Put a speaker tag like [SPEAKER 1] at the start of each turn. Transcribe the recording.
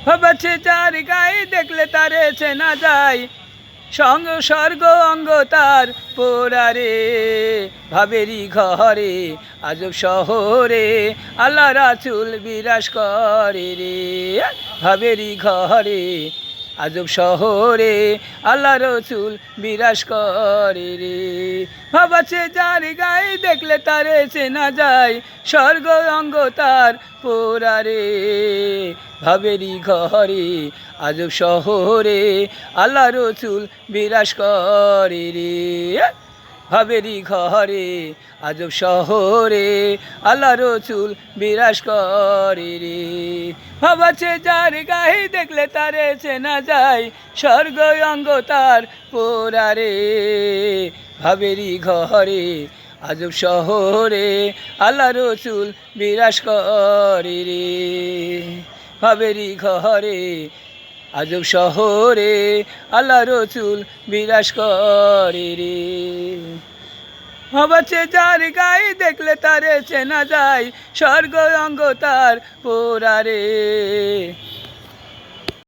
[SPEAKER 1] ভাবাচ্ছে যার গায়ে দেখলে তারে চেনা যায়, সঙ্গ স্বর্গ অঙ্গ তার পোড়ারে। ভাবেরি ঘরে আজব শহরে আল্লাহ রাসূল বিরাজ করে রে। ভাবেরি ঘরে আজব শহরে আল্লাহ রসুল বিরাজ করে রে। ভাবাচ্ছে যার গায়ে দেখলে তারে চেনা যায়, স্বর্গ অঙ্গ তার পোড়ারে। ভাবেরি ঘরে আজব শহরে আল্লাহ রসুল বিরাজ করে রে। ভাবেরি ঘরে আজব শহরে আল্লাহ রসুল বিরাজ করে রে। ভাবাচ্ছে যার গায়ে দেখলে তারে চেনা যায়, স্বর্গ অঙ্গ তার পোড়ারে। ভাবেরি ঘরে আজব শহরে আল্লাহ রসুল বিরাজ করে রে। ভাবেরি ঘরে আজব শহরে আল্লাহ রসুল বিরাজ করে রে। ভাবাচ্ছে যার গায়ে দেখলে তারে চেনা যায়, স্বর্গ অঙ্গ তার পোড়ারে।